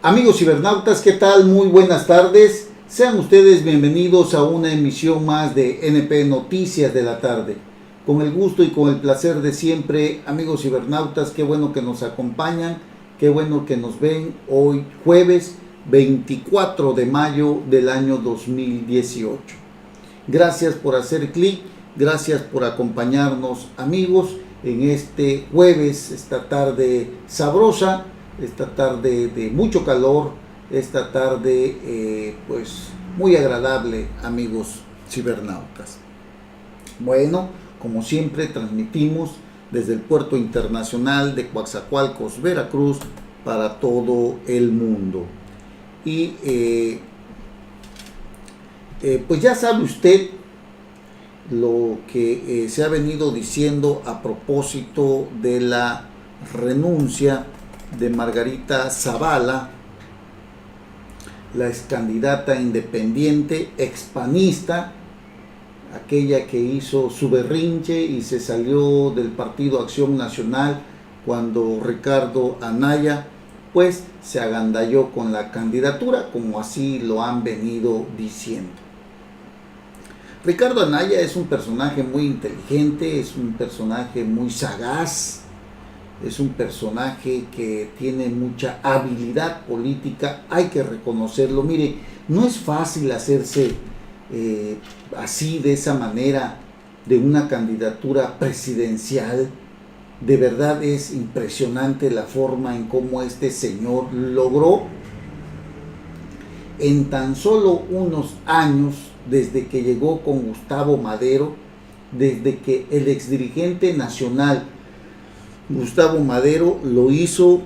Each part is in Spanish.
Amigos cibernautas, ¿qué tal? Muy buenas tardes. Sean ustedes bienvenidos a una emisión más de NP Noticias de la tarde. Con el gusto y con el placer de siempre, amigos cibernautas, qué bueno que nos acompañan, qué bueno que nos ven hoy jueves 24 de mayo del año 2018. Gracias por hacer clic, gracias por acompañarnos, amigos, en este jueves, esta tarde sabrosa, esta tarde de mucho calor, esta tarde pues muy agradable, amigos cibernautas. Bueno, como siempre transmitimos desde el puerto internacional de Coatzacoalcos, Veracruz, para todo el mundo. Y pues ya sabe usted lo que se ha venido diciendo a propósito de la renuncia de Margarita Zavala, la ex candidata independiente, expanista, aquella que hizo su berrinche y se salió del Partido Acción Nacional cuando Ricardo Anaya pues se agandalló con la candidatura, como así lo han venido diciendo. Ricardo Anaya es un personaje muy inteligente, es un personaje muy sagaz, es un personaje que tiene mucha habilidad política, hay que reconocerlo. Mire, no es fácil hacerse así, de esa manera, de una candidatura presidencial. De verdad es impresionante la forma en cómo este señor logró en tan solo unos años, desde que llegó con Gustavo Madero, desde que el exdirigente nacional Gustavo Madero lo hizo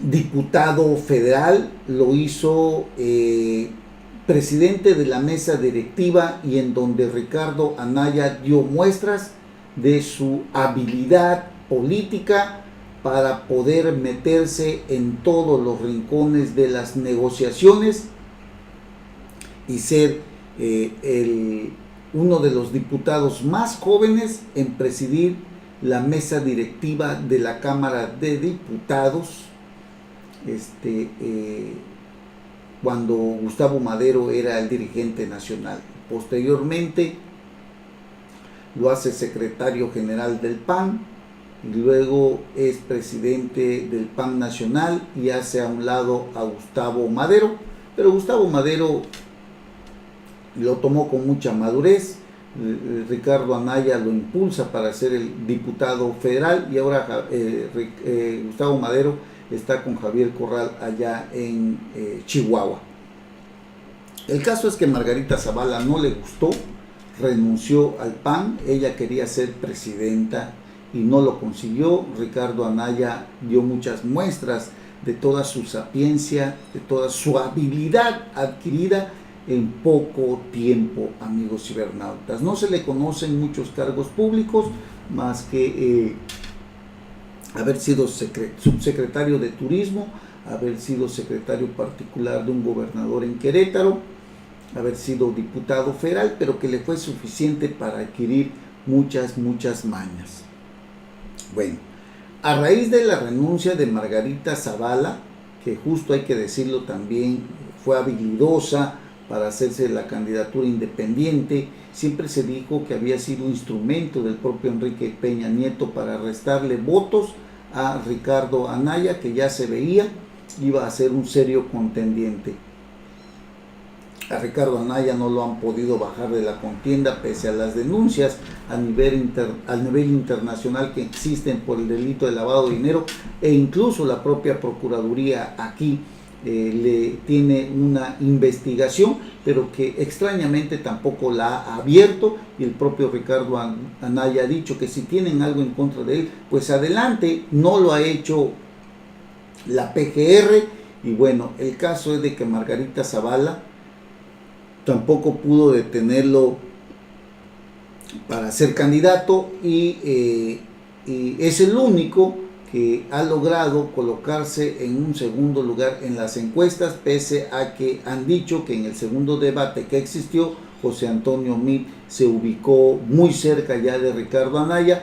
diputado federal, lo hizo presidente de la mesa directiva, y en donde Ricardo Anaya dio muestras de su habilidad política para poder meterse en todos los rincones de las negociaciones y ser uno de los diputados más jóvenes en presidir la mesa directiva de la Cámara de Diputados, cuando Gustavo Madero era el dirigente nacional. Posteriormente lo hace secretario general del PAN, y luego es presidente del PAN nacional y hace a un lado a Gustavo Madero, pero Gustavo Madero lo tomó con mucha madurez. Ricardo Anaya lo impulsa para ser el diputado federal, y ahora Gustavo Madero está con Javier Corral allá en Chihuahua. El caso es que Margarita Zavala no le gustó, renunció al PAN, ella quería ser presidenta y no lo consiguió. Ricardo Anaya dio muchas muestras de toda su sapiencia, de toda su habilidad adquirida en poco tiempo, amigos cibernautas. No se le conocen muchos cargos públicos, más que haber sido subsecretario de Turismo, haber sido secretario particular de un gobernador en Querétaro, haber sido diputado federal, pero que le fue suficiente para adquirir muchas mañas. Bueno, a raíz de la renuncia de Margarita Zavala, que justo hay que decirlo también, fue habilidosa para hacerse la candidatura independiente, siempre se dijo que había sido instrumento del propio Enrique Peña Nieto para restarle votos a Ricardo Anaya, que ya se veía iba a ser un serio contendiente. A Ricardo Anaya no lo han podido bajar de la contienda, pese a las denuncias a nivel internacional que existen por el delito de lavado de dinero, e incluso la propia Procuraduría aquí le tiene una investigación, pero que extrañamente tampoco la ha abierto, y el propio Ricardo Anaya ha dicho que si tienen algo en contra de él, pues adelante. No lo ha hecho la PGR, y bueno, el caso es de que Margarita Zavala tampoco pudo detenerlo para ser candidato, y es el único que ha logrado colocarse en un segundo lugar en las encuestas, pese a que han dicho que en el segundo debate que existió, José Antonio Meade se ubicó muy cerca ya de Ricardo Anaya,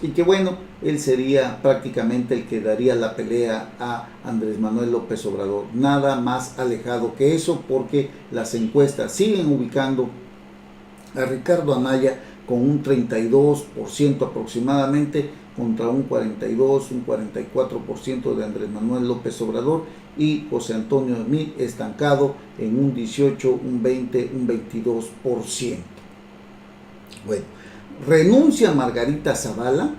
y que bueno, él sería prácticamente el que daría la pelea a Andrés Manuel López Obrador. Nada más alejado que eso, porque las encuestas siguen ubicando a Ricardo Anaya con un 32% aproximadamente contra un 42, un 44% de Andrés Manuel López Obrador, y José Antonio Meade estancado en un 18, un 20, un 22%. Bueno, renuncia Margarita Zavala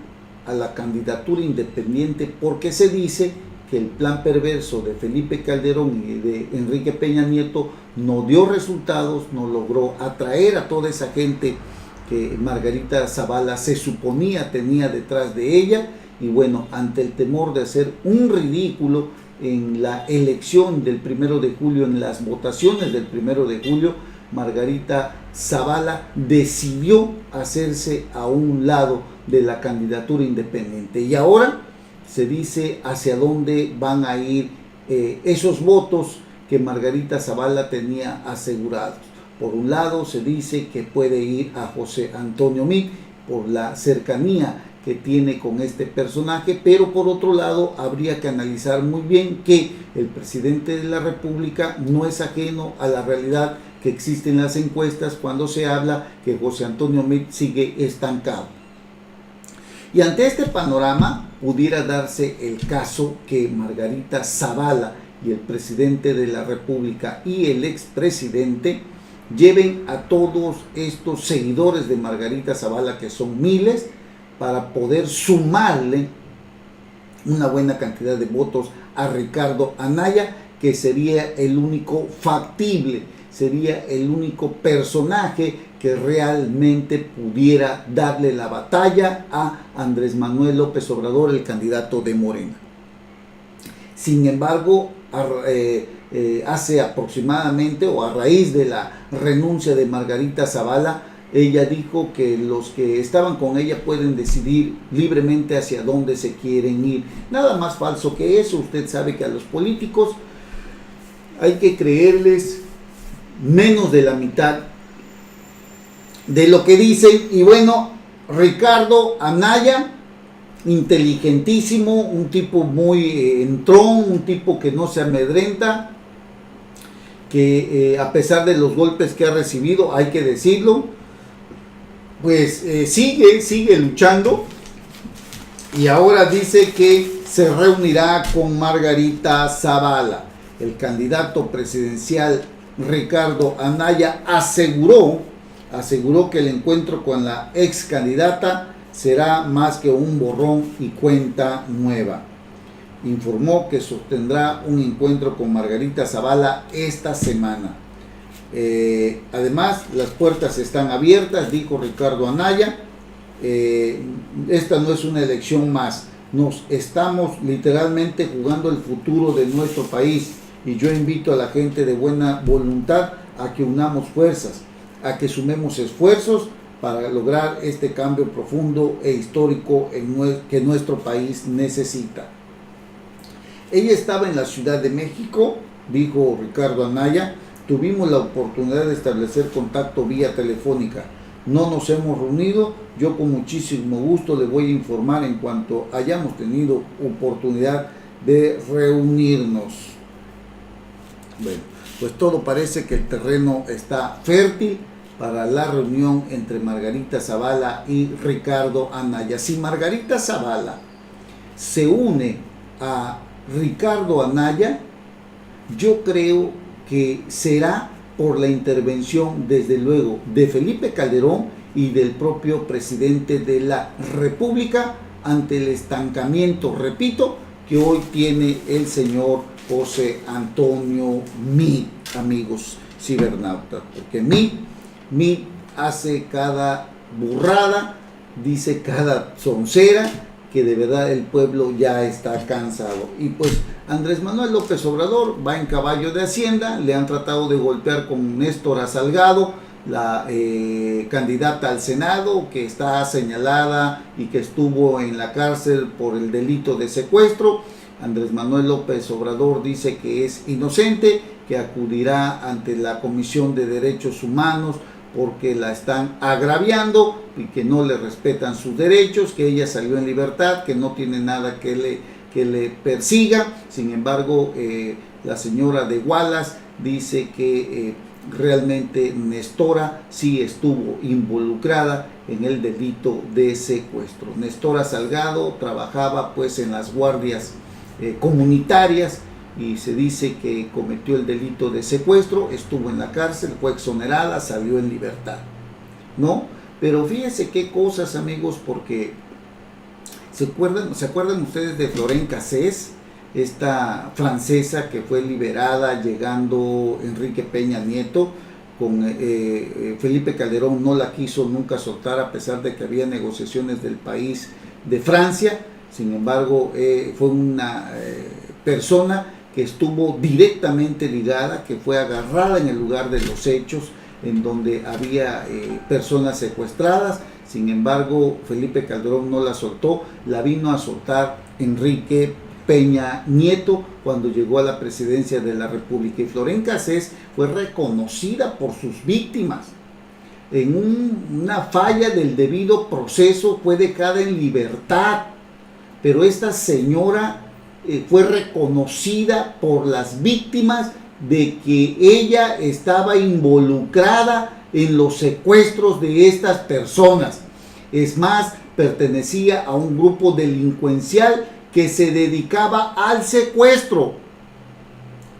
a la candidatura independiente porque se dice que el plan perverso de Felipe Calderón y de Enrique Peña Nieto no dio resultados, no logró atraer a toda esa gente que Margarita Zavala se suponía tenía detrás de ella, y bueno, ante el temor de hacer un ridículo en la elección del 1 de julio, en las votaciones del 1 de julio, Margarita Zavala decidió hacerse a un lado de la candidatura independiente, y ahora se dice hacia dónde van a ir esos votos que Margarita Zavala tenía asegurados. Por un lado se dice que puede ir a José Antonio Meade por la cercanía que tiene con este personaje, pero por otro lado habría que analizar muy bien que el presidente de la República no es ajeno a la realidad que existe en las encuestas cuando se habla que José Antonio Meade sigue estancado. Y ante este panorama pudiera darse el caso que Margarita Zavala y el presidente de la República y el expresidente lleven a todos estos seguidores de Margarita Zavala, que son miles, para poder sumarle una buena cantidad de votos a Ricardo Anaya, que sería el único factible, sería el único personaje que realmente pudiera darle la batalla a Andrés Manuel López Obrador, el candidato de Morena. Sin embargo, hace aproximadamente, o a raíz de la renuncia de Margarita Zavala, ella dijo que los que estaban con ella pueden decidir libremente hacia dónde se quieren ir. Nada más falso que eso. Usted sabe que a los políticos hay que creerles menos de la mitad de lo que dicen. Y bueno, Ricardo Anaya, inteligentísimo, un tipo muy entrón, un tipo que no se amedrenta, que a pesar de los golpes que ha recibido, hay que decirlo, pues sigue luchando, y ahora dice que se reunirá con Margarita Zavala. El candidato presidencial Ricardo Anaya aseguró que el encuentro con la ex candidata será más que un borrón y cuenta nueva. Informó que sostendrá un encuentro con Margarita Zavala esta semana. Además, las puertas están abiertas, dijo Ricardo Anaya. Esta no es una elección más. Nos estamos literalmente jugando el futuro de nuestro país, y yo invito a la gente de buena voluntad a que unamos fuerzas, a que sumemos esfuerzos para lograr este cambio profundo e histórico que nuestro país necesita. Ella estaba en la Ciudad de México, dijo Ricardo Anaya. Tuvimos la oportunidad de establecer contacto vía telefónica. No nos hemos reunido. Yo con muchísimo gusto le voy a informar en cuanto hayamos tenido oportunidad de reunirnos. Bueno, pues todo parece que el terreno está fértil para la reunión entre Margarita Zavala y Ricardo Anaya. Si Margarita Zavala se une a Ricardo Anaya, yo creo que será por la intervención, desde luego, de Felipe Calderón y del propio presidente de la República ante el estancamiento, repito, que hoy tiene el señor José Antonio Meade, amigos cibernautas, porque Meade hace cada burrada, dice cada soncera, que de verdad el pueblo ya está cansado. Y pues Andrés Manuel López Obrador va en caballo de Hacienda. Le han tratado de golpear con Néstora Salgado, la candidata al Senado, que está señalada y que estuvo en la cárcel por el delito de secuestro. Andrés Manuel López Obrador dice que es inocente, que acudirá ante la Comisión de Derechos Humanos porque la están agraviando y que no le respetan sus derechos, que ella salió en libertad, que no tiene nada que le persiga. Sin embargo, la señora de Wallace dice que realmente Nestora sí estuvo involucrada en el delito de secuestro. Nestora Salgado trabajaba pues en las guardias comunitarias y se dice que cometió el delito de secuestro, estuvo en la cárcel, fue exonerada, salió en libertad, ¿no? Pero fíjense qué cosas, amigos, porque ¿se acuerdan ustedes de Florence Cassés, esta francesa que fue liberada llegando Enrique Peña Nieto? Con Felipe Calderón no la quiso nunca soltar, a pesar de que había negociaciones del país de Francia. Sin embargo, fue una persona que estuvo directamente ligada, que fue agarrada en el lugar de los hechos, en donde había personas secuestradas. Sin embargo, Felipe Calderón no la soltó, la vino a soltar Enrique Peña Nieto cuando llegó a la presidencia de la República. Y Florence Cassés fue reconocida por sus víctimas. En una falla del debido proceso fue dejada en libertad, pero esta señora fue reconocida por las víctimas de que ella estaba involucrada en los secuestros de estas personas. Es más, pertenecía a un grupo delincuencial que se dedicaba al secuestro.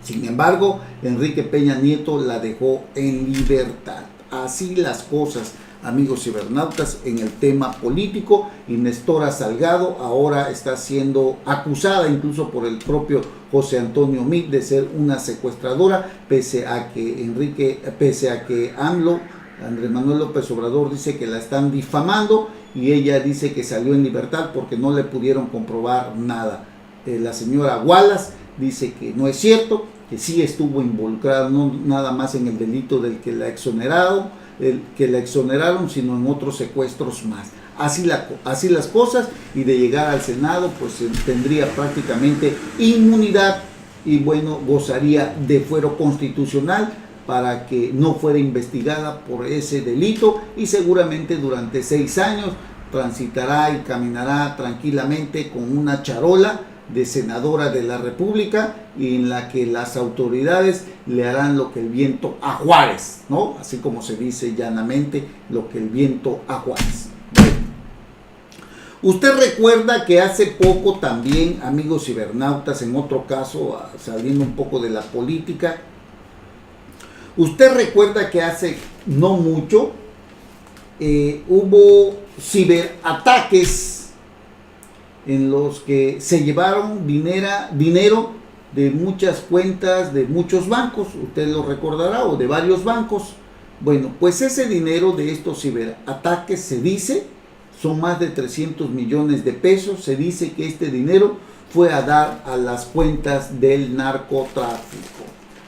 Sin embargo, Enrique Peña Nieto la dejó en libertad. Así las cosas, amigos cibernautas, en el tema político. Y Nestora Salgado ahora está siendo acusada incluso por el propio José Antonio Meade de ser una secuestradora, pese a que Andrés Manuel López Obrador dice que la están difamando, y ella dice que salió en libertad porque no le pudieron comprobar nada. La señora Wallace dice que no es cierto, que sí estuvo involucrada, no nada más en el delito del que la exoneraron, sino en otros secuestros más. Así las cosas, y de llegar al Senado pues tendría prácticamente inmunidad y bueno, gozaría de fuero constitucional para que no fuera investigada por ese delito, y seguramente durante 6 años transitará y caminará tranquilamente con una charola de senadora de la República, y en la que las autoridades le harán lo que el viento a Juárez, ¿no? Así como se dice llanamente, lo que el viento a Juárez. Bueno, usted recuerda que hace poco también, amigos cibernautas, en otro caso, saliendo un poco de la política, usted recuerda que hace no mucho hubo ciberataques en los que se llevaron dinero de muchas cuentas de muchos bancos, usted lo recordará, o de varios bancos. Bueno, pues ese dinero de estos ciberataques, se dice, son más de 300 millones de pesos. Se dice que este dinero fue a dar a las cuentas del narcotráfico,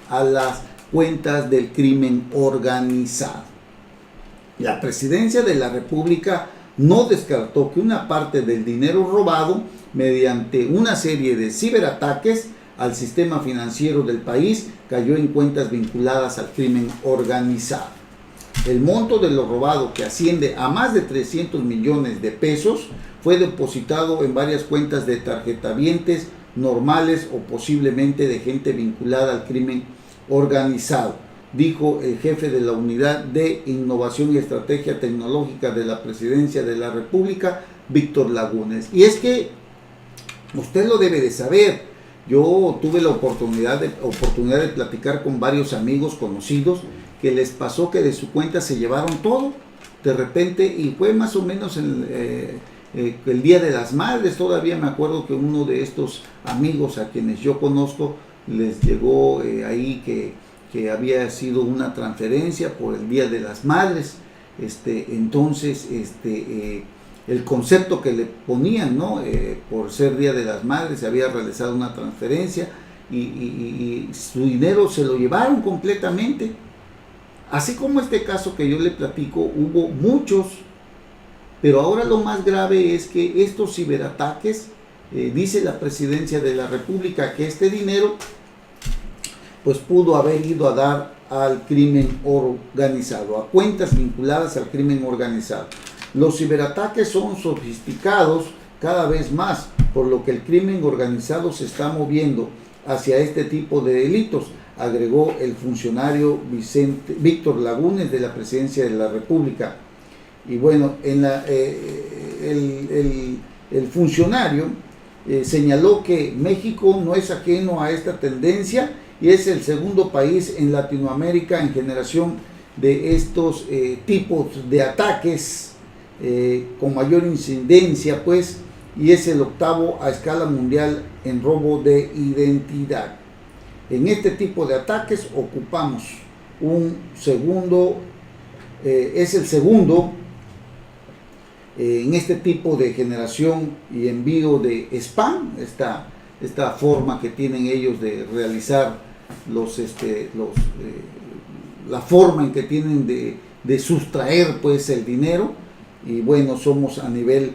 a las cuentas del crimen organizado. La presidencia de la República no descartó que una parte del dinero robado mediante una serie de ciberataques al sistema financiero del país cayó en cuentas vinculadas al crimen organizado. El monto de lo robado, que asciende a más de 300 millones de pesos, fue depositado en varias cuentas de tarjetavientes normales o posiblemente de gente vinculada al crimen organizado, dijo el jefe de la Unidad de Innovación y Estrategia Tecnológica de la Presidencia de la República, Víctor Lagunes. Y es que usted lo debe de saber. Yo tuve la oportunidad de platicar con varios amigos conocidos que les pasó que de su cuenta se llevaron todo de repente, y fue más o menos el Día de las Madres. Todavía me acuerdo que uno de estos amigos a quienes yo conozco les llegó ahí que había sido una transferencia por el Día de las Madres. Entonces el concepto que le ponían, ¿no? Por ser Día de las Madres, se había realizado una transferencia y su dinero se lo llevaron completamente. Así como este caso que yo le platico, hubo muchos, pero ahora lo más grave es que estos ciberataques, dice la Presidencia de la República que este dinero pues pudo haber ido a dar al crimen organizado, a cuentas vinculadas al crimen organizado. Los ciberataques son sofisticados cada vez más, por lo que el crimen organizado se está moviendo hacia este tipo de delitos, agregó el funcionario Víctor Lagunes de la Presidencia de la República. Y bueno, el funcionario señaló que México no es ajeno a esta tendencia y es el segundo país en Latinoamérica en generación de estos tipos de ataques con mayor incidencia, pues, y es el octavo a escala mundial en robo de identidad. En este tipo de ataques ocupamos un segundo, es el segundo en este tipo de generación y envío de spam, esta forma que tienen ellos de realizar la forma en que tienen de sustraer pues el dinero. Y bueno, somos a nivel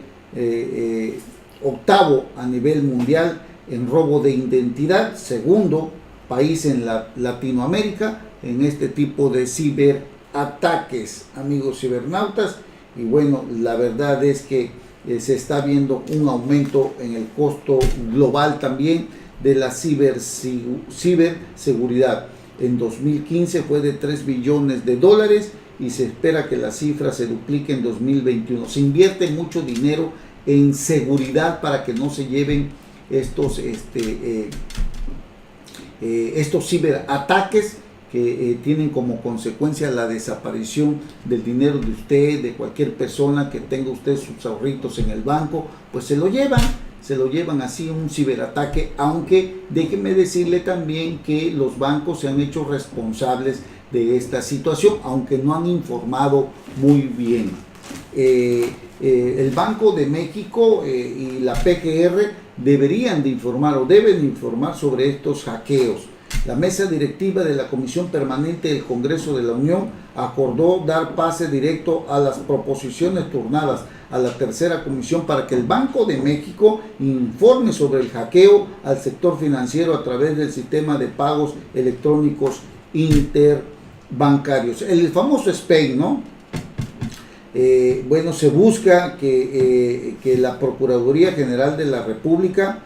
octavo a nivel mundial en robo de identidad, segundo país en Latinoamérica en este tipo de ciberataques, amigos cibernautas. Y bueno, la verdad es que se está viendo un aumento en el costo global también de la ciberseguridad. En 2015 fue de 3 billones de dólares y se espera que la cifra se duplique en 2021. Se invierte mucho dinero en seguridad para que no se lleven estos ciberataques que tienen como consecuencia la desaparición del dinero de usted, de cualquier persona que tenga usted sus ahorritos en el banco, pues se lo llevan así, un ciberataque. Aunque déjeme decirle también que los bancos se han hecho responsables de esta situación, aunque no han informado muy bien. El Banco de México y la PGR deberían de informar o deben informar sobre estos hackeos. La mesa directiva de la Comisión Permanente del Congreso de la Unión acordó dar pase directo a las proposiciones turnadas a la tercera comisión para que el Banco de México informe sobre el hackeo al sector financiero a través del sistema de pagos electrónicos interbancarios, el famoso SPEI, ¿no? Bueno, se busca que la Procuraduría General de la República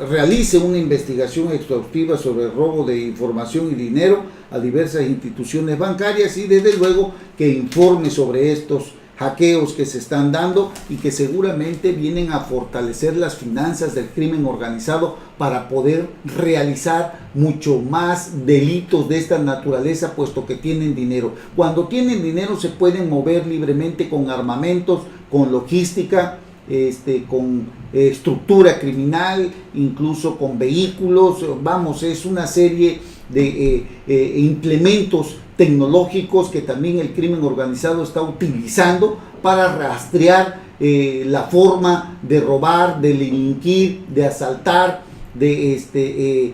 realice una investigación exhaustiva sobre el robo de información y dinero a diversas instituciones bancarias, y desde luego que informe sobre estos hackeos que se están dando y que seguramente vienen a fortalecer las finanzas del crimen organizado para poder realizar mucho más delitos de esta naturaleza, puesto que tienen dinero. Cuando tienen dinero se pueden mover libremente con armamentos, con logística, con estructura criminal, incluso con vehículos. Vamos, es una serie de implementos tecnológicos que también el crimen organizado está utilizando para rastrear la forma de robar, de delinquir, de asaltar, de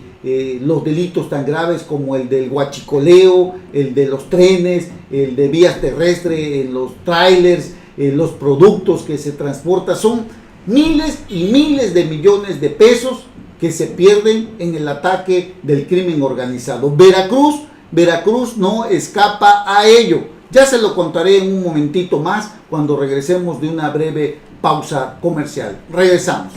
los delitos tan graves como el del huachicoleo, el de los trenes, el de vías terrestres, los trailers, los productos que se transportan. Son miles y miles de millones de pesos que se pierden en el ataque del crimen organizado. Veracruz no escapa a ello. Ya se lo contaré en un momentito más cuando regresemos de una breve pausa comercial. Regresamos.